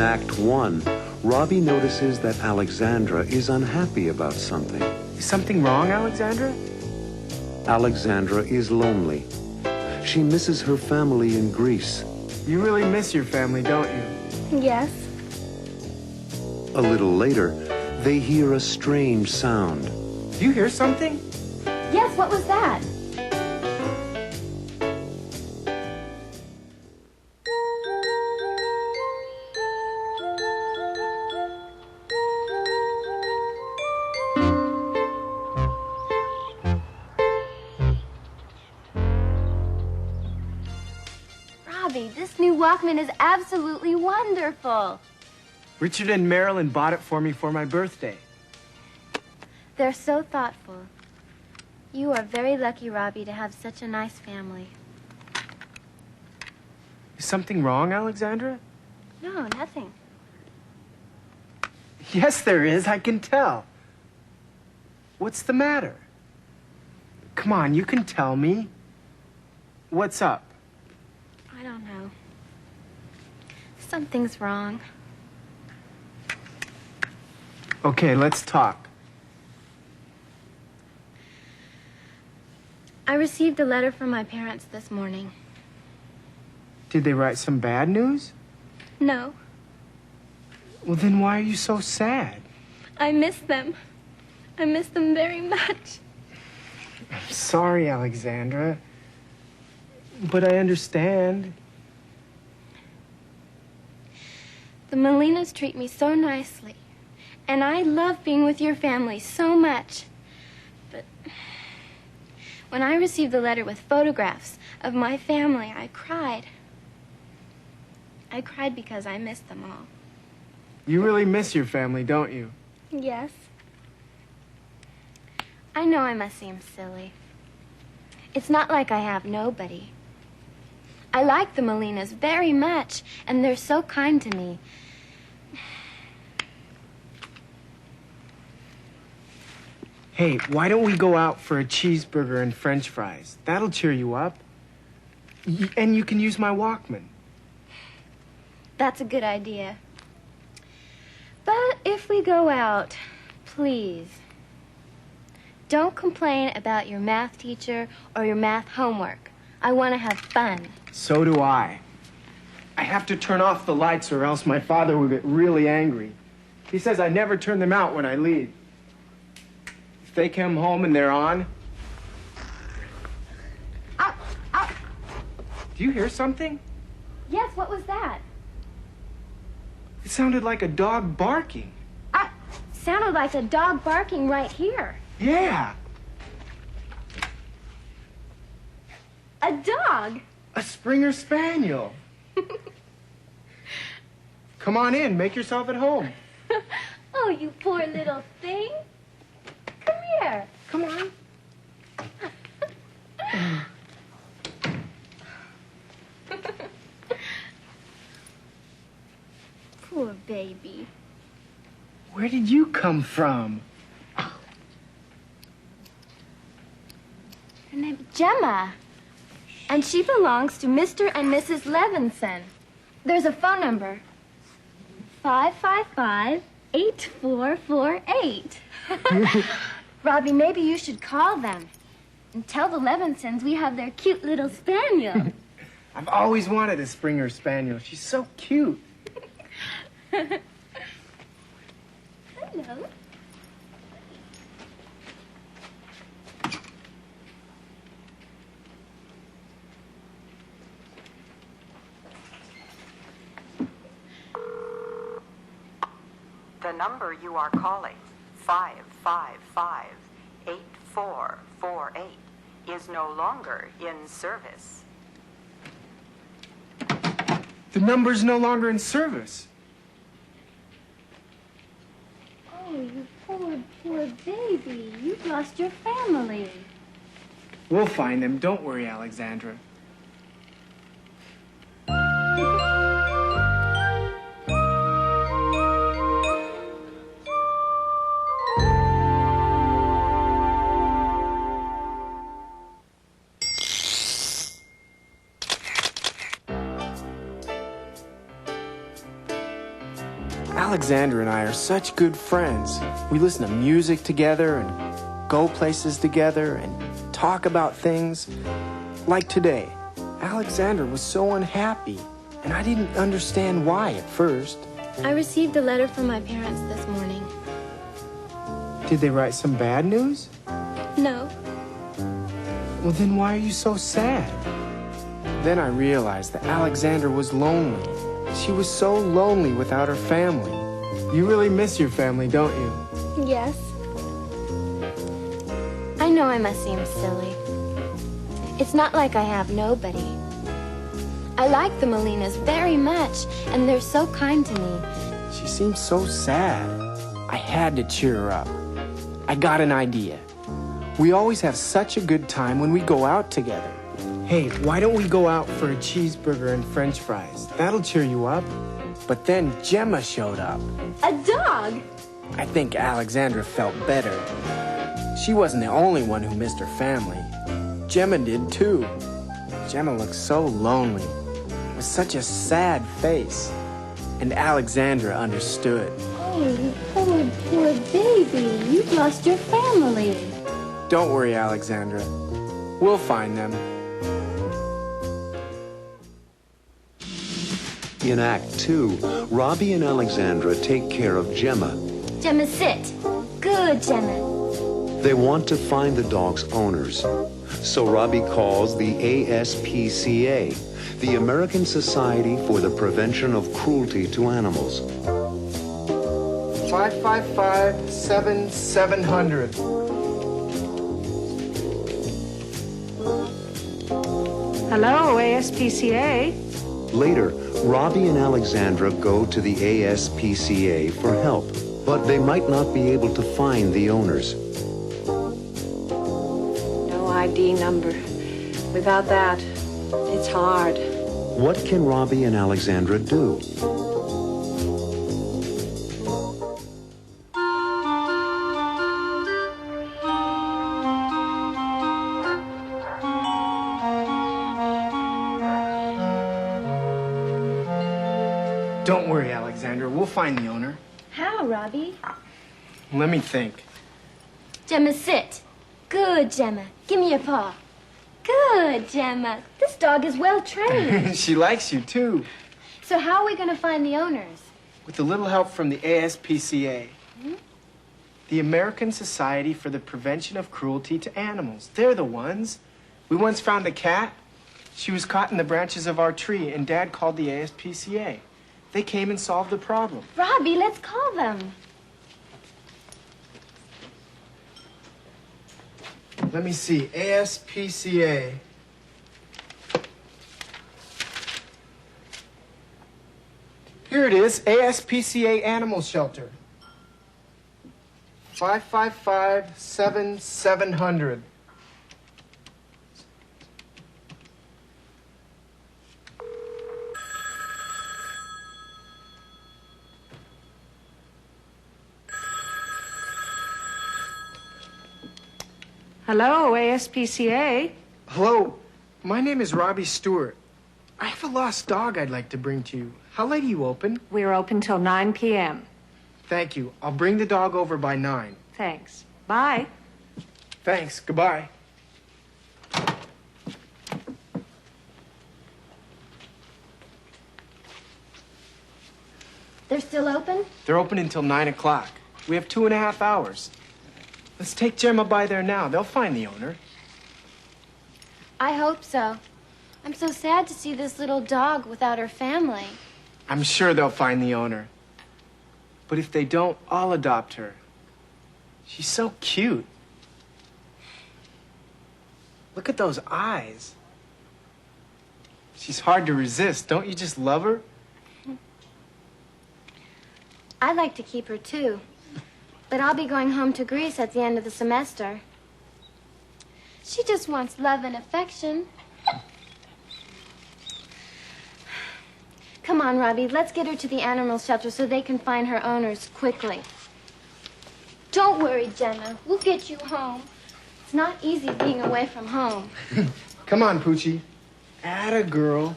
Act 1, Robbie notices that Alexandra is unhappy about something. Is something wrong, Alexandra? Alexandra is lonely. She misses her family in Greece. You really miss your family, don't you? Yes. A little later, they hear a strange sound. Do you hear something? Yes, what was that? Robbie, this new Walkman is absolutely wonderful. Richard and Marilyn bought it for me for my birthday. They're so thoughtful. You are very lucky, Robbie, to have such a nice family. Is something wrong, Alexandra? No, nothing. Yes, there is. I can tell. What's the matter? Come on, you can tell me. What's up? I don't know. Something's wrong. Okay, let's talk. I received a letter from my parents this morning. Did they write some bad news? No, Well, then why are you so sad? I miss them. I miss them very much. I'm sorry, Alexandra. But I understand. The Molinas treat me so nicely. And I love being with your family so much. But when I received the letter with photographs of my family, I cried. I cried because I missed them all. You really miss your family, don't you? Yes. I know I must seem silly. It's not like I have nobody. I like the Molinas very much, and they're so kind to me. Hey, why don't we go out for a cheeseburger and french fries? That'll cheer you up. And you can use my Walkman. That's a good idea. But if we go out, please, don't complain about your math teacher or your math homework. I want to have fun. So do I. I have to turn off the lights or else my father will get really angry. He says I never turn them out when I leave. If they come home and they're on... Ow! Ow! Do you hear something? Yes, what was that? It sounded like a dog barking. Sounded like a dog barking right here. Yeah, A dog? a Springer Spaniel. Come on in, make yourself at home. Oh, you poor little thing. Come here. Come on. Poor baby. Where did you come from? Her name's Gemma. And she belongs to Mr. and Mrs. Levinson. There's a phone number. 555-8448. Robbie, maybe you should call them and tell the Levinsons we have their cute little spaniel. I've always wanted a Springer Spaniel. She's so cute. Hello. The number you are calling, 555-8448, is no longer in service. The number's no longer in service. Oh, you poor, poor baby. You've lost your family. We'll find them. Don't worry, Alexandra. Alexandra and I are such good friends. We listen to music together and go places together and talk about things. Like today, Alexandra was so unhappy, and I didn't understand why at first. I received a letter from my parents this morning. Did they write some bad news? No. Well, then why are you so sad? Then I realized that Alexandra was lonely. She was so lonely without her family. You really miss your family, don't you? Yes. I know I must seem silly. It's not like I have nobody. I like the Molinas very much, and they're so kind to me. She seems so sad. I had to cheer her up. I got an idea. We always have such a good time when we go out together. Hey, why don't we go out for a cheeseburger and french fries? That'll cheer you up. But then Gemma showed up. A dog? I think Alexandra felt better. She wasn't the only one who missed her family. Gemma did too. Gemma looked so lonely, with such a sad face. And Alexandra understood. Oh, you poor baby. You've lost your family. Don't worry, Alexandra. We'll find them. In Act 2, Robbie and Alexandra take care of Gemma. Gemma, sit. Good, Gemma. They want to find the dog's owners. So Robbie calls the ASPCA, the American Society for the Prevention of Cruelty to Animals. 555-7700. Hello, ASPCA. Later, Robbie and Alexandra go to the ASPCA for help, but they might not be able to find the owners. No ID number. Without that, it's hard. What can Robbie and Alexandra do? Don't worry, Alexandra. We'll find the owner. How, Robbie? Let me think. Gemma, sit. Good, Gemma. Give me your paw. Good, Gemma. This dog is well trained. She likes you, too. So how are we going to find the owners? With a little help from the ASPCA. The American Society for the Prevention of Cruelty to Animals. They're the ones. We once found a cat. She was caught in the branches of our tree, and Dad called the ASPCA. They came and solved the problem. Robbie, let's call them. Let me see. ASPCA. Here it is. ASPCA Animal Shelter. 555-7700. Hello, ASPCA. Hello. My name is Robbie Stewart. I have a lost dog I'd like to bring to you. How late are you open? We're open till 9 p.m. Thank you. I'll bring the dog over by 9. Thanks. Bye. Thanks. Goodbye. They're still open? They're open until 9 o'clock. We have 2.5 hours. Let's take Gemma by there now. They'll find the owner. I hope so. I'm so sad to see this little dog without her family. I'm sure they'll find the owner. But if they don't, I'll adopt her. She's so cute. Look at those eyes. She's hard to resist. Don't you just love her? I'd like to keep her too. But I'll be going home to Greece at the end of the semester. She just wants love and affection. Come on, Robbie, let's get her to the animal shelter so they can find her owners quickly. Don't worry, Gemma. We'll get you home. It's not easy being away from home. Come on, Poochie. Atta girl.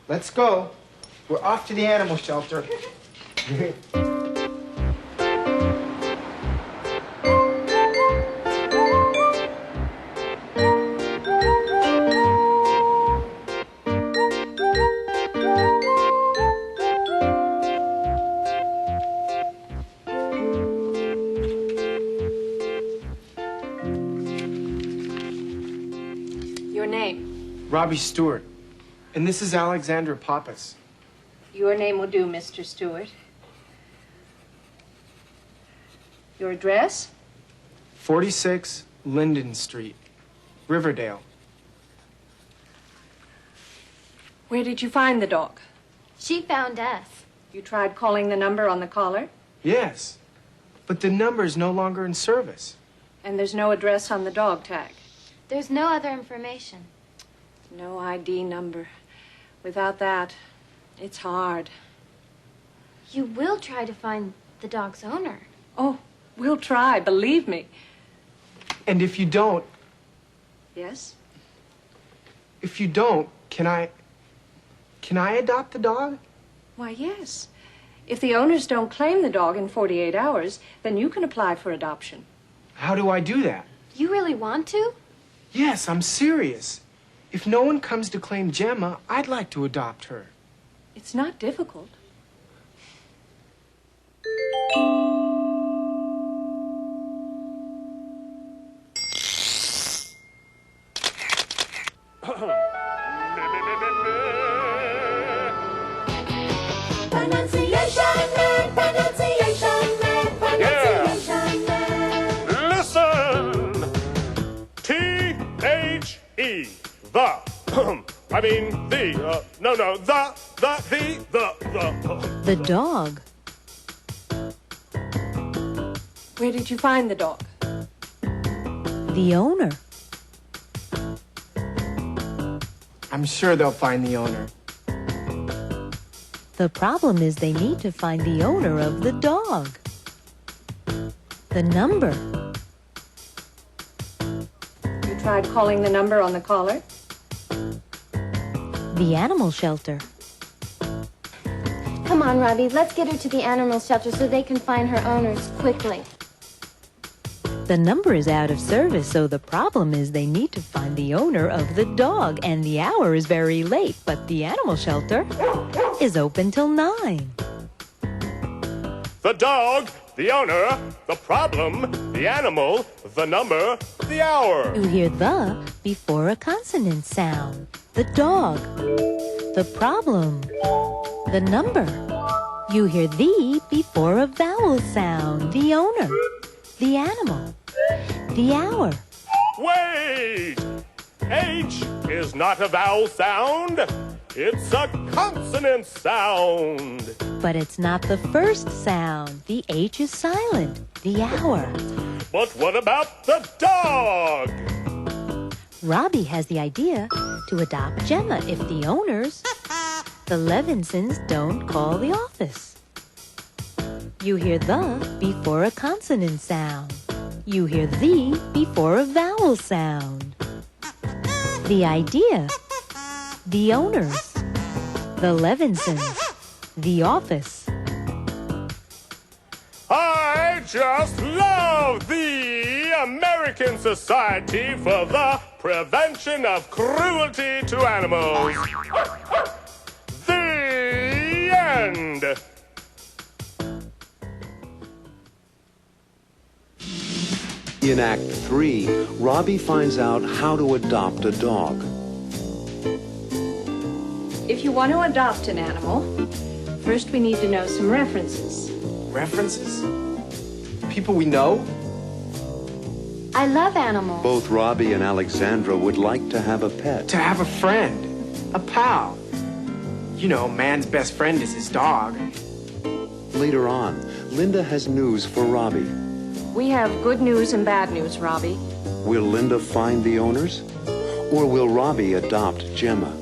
Let's go. We're off to the animal shelter. Your name? Robbie Stewart. And this is Alexandra Pappas. Your name will do, Mr. Stewart. Your address? 46 Linden Street, Riverdale. Where did you find the dog? She found us. You tried calling the number on the collar? Yes, but the number is no longer in service. And there's no address on the dog tag? There's no other information. No ID number. Without that, it's hard. You will try to find the dog's owner. Oh, we'll try, believe me. And if you don't, Yes? can I adopt the dog? Why, yes. If the owners don't claim the dog in 48 hours, then you can apply for adoption. How do I do that? You really want to? Yes, I'm serious. If no one comes to claim Gemma, I'd like to adopt her. It's not difficult. Listen! T-H-E. The. I mean, the. No, the. The dog. Where did you find the dog? The owner. I'm sure they'll find the owner. The problem is they need to find the owner of the dog. The number. You tried calling the number on the collar? The animal shelter. Come on, Robbie. Let's get her to the animal shelter so they can find her owners quickly. The number is out of service, so the problem is they need to find the owner of the dog, and the hour is very late, but the animal shelter is open till 9. The dog, the owner, the problem, the animal, the number, the hour. You hear the before a consonant sound. The dog. The problem. The number. You hear the before a vowel sound. The owner. The animal. The hour. Wait! H is not a vowel sound. It's a consonant sound. But it's not the first sound. The H is silent. The hour. But what about the dog? Robbie has the idea to adopt Gemma if the owners, the Levinsons, don't call the office. You hear the before a consonant sound. You hear the before a vowel sound. The idea, the owners, the Levinsons, the office. I just love the American Society for the Prevention of Cruelty to Animals. The end. In Act 3, Robbie finds out how to adopt a dog. If you want to adopt an animal, first we need to know some references. References? People we know? I love animals. Both Robbie and Alexandra would like to have a pet. To have a friend. A pal. You know, man's best friend is his dog. Later on, Linda has news for Robbie. We have good news and bad news, Robbie. Will Linda find the owners? Or will Robbie adopt Gemma?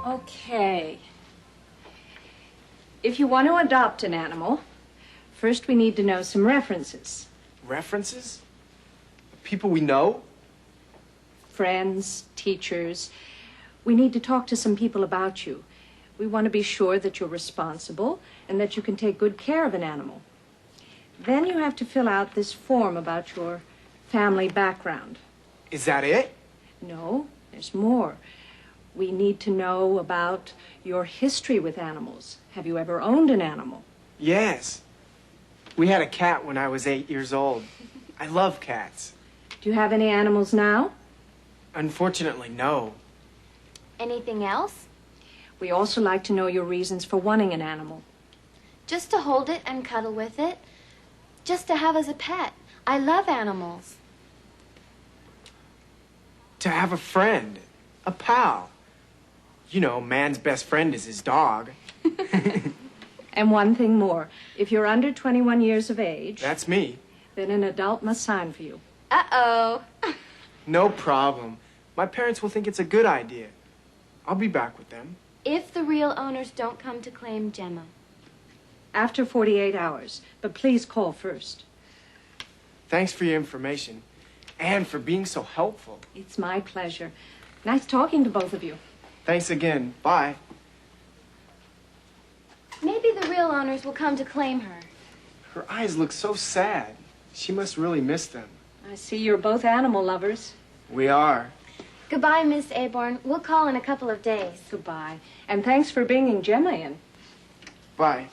Okay. If you want to adopt an animal, First, we need to know some references. References? People we know? Friends, teachers. We need to talk to some people about you. We want to be sure that you're responsible and that you can take good care of an animal. Then you have to fill out this form about your family background. Is that it? No, there's more. We need to know about your history with animals. Have you ever owned an animal? Yes. We had a cat when I was 8 years old. I love cats. Do you have any animals now? Unfortunately, no. Anything else? We also like to know your reasons for wanting an animal. Just to hold it and cuddle with it. Just to have as a pet. I love animals. To have a friend. A pal. You know, man's best friend is his dog. And one thing more. If you're under 21 years of age, That's me. then an adult must sign for you. Uh-oh. No problem. My parents will think it's a good idea. I'll be back with them. If the real owners don't come to claim Gemma. After 48 hours. But please call first. Thanks for your information and for being so helpful. It's my pleasure. Nice talking to both of you. Thanks again. Bye. Maybe the real owners will come to claim her. Her eyes look so sad. She must really miss them. I see you're both animal lovers. We are. Goodbye, Miss Aborn. We'll call in a couple of days. Goodbye. And thanks for bringing Gemma in. Bye.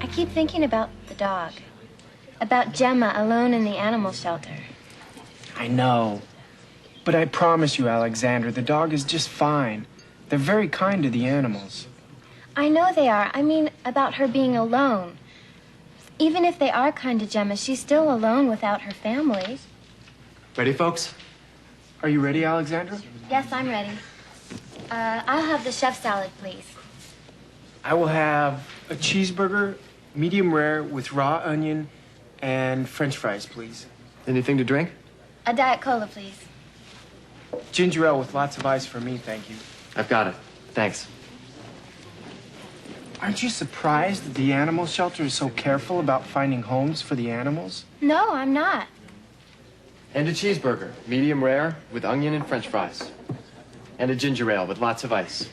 I keep thinking about the dog. About Gemma alone in the animal shelter. I know. But I promise you, Alexandra, the dog is just fine. They're very kind to the animals. I know they are. I mean, about her being alone. Even if they are kind to Gemma, she's still alone without her family. Ready, folks? Are you ready, Alexandra? Yes, I'm ready. I'll have the chef salad, please. I will have a cheeseburger, medium rare, with raw onion and French fries, please. Anything to drink? A Diet Cola, please. Ginger ale with lots of ice for me, thank you. I've got it. Thanks. Aren't you surprised that the animal shelter is so careful about finding homes for the animals? No, I'm not. And a cheeseburger, medium rare, with onion and French fries. And a ginger ale with lots of ice.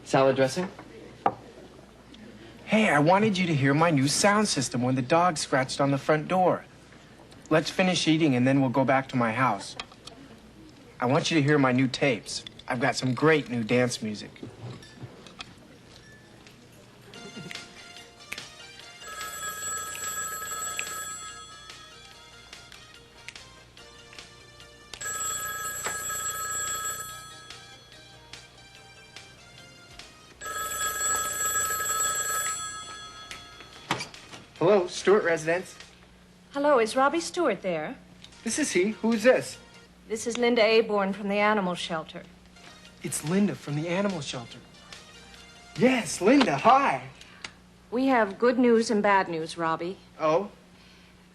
Salad dressing? Hey, I wanted you to hear my new sound system when the dog scratched on the front door. Let's finish eating and then we'll go back to my house. I want you to hear my new tapes. I've got some great new dance music. Hello, Stewart Residence. Hello, is Robbie Stewart there? This is he. Who's this? This is Linda Aborn from the animal shelter. It's Linda from the animal shelter. Yes, Linda, hi. We have good news and bad news, Robbie. Oh?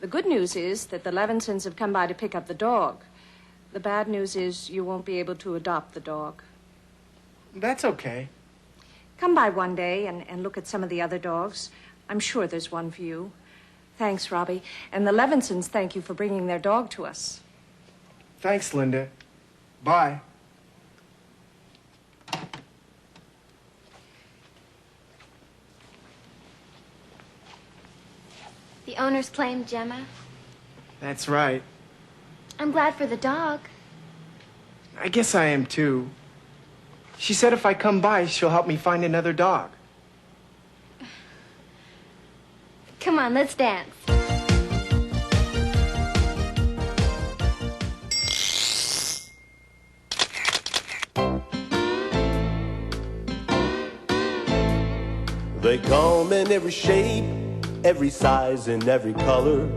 The good news is that the Levinsons have come by to pick up the dog. The bad news is you won't be able to adopt the dog. That's okay. Come by one day and look at some of the other dogs. I'm sure there's one for you. Thanks, Robbie. And the Levinsons thank you for bringing their dog to us. Thanks, Linda. Bye. The owners claimed Gemma. That's right. I'm glad for the dog. I guess I am too. She said if I come by, she'll help me find another dog. Come on, let's dance. They come in every shape, every size and every color.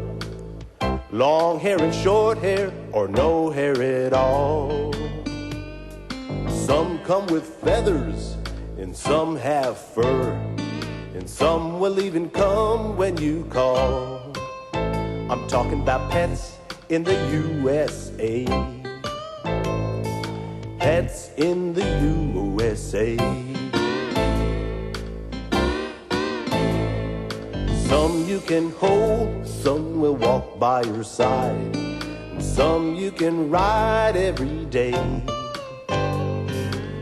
Long hair and short hair, or no hair at all. Some come with feathers, and some have fur. And some will even come when you call. I'm talking about pets in the USA. Pets in the USA. Some you can hold, some will walk by your side, and some you can ride every day.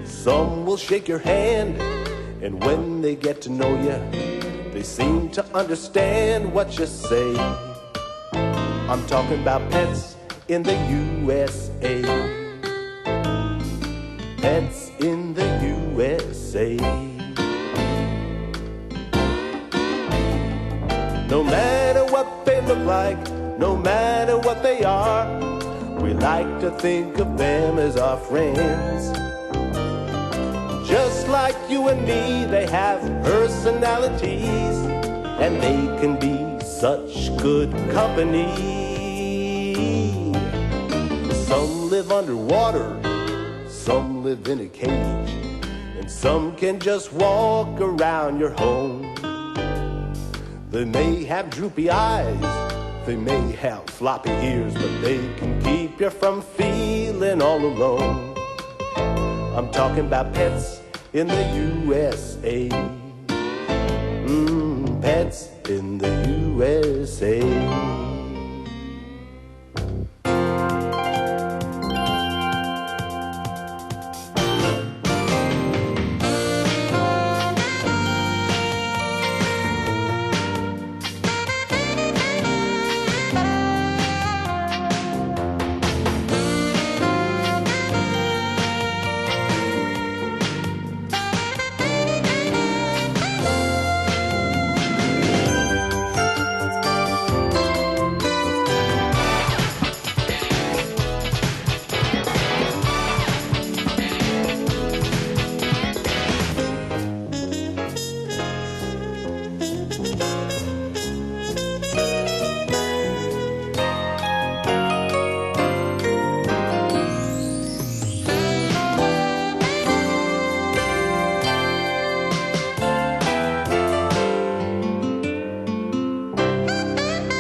Some will shake your hand, and when they get to know you, they seem to understand what you say. I'm talking about pets in the USA. Pets in the USA. No matter what they look like, no matter what they are, we like to think of them as our friends. Just like you and me, they have personalities, and they can be such good company. Some live underwater, some live in a cage, and some can just walk around your home. They may have droopy eyes, they may have floppy ears, but they can keep you from feeling all alone. I'm talking about pets in the USA. Pets in the USA.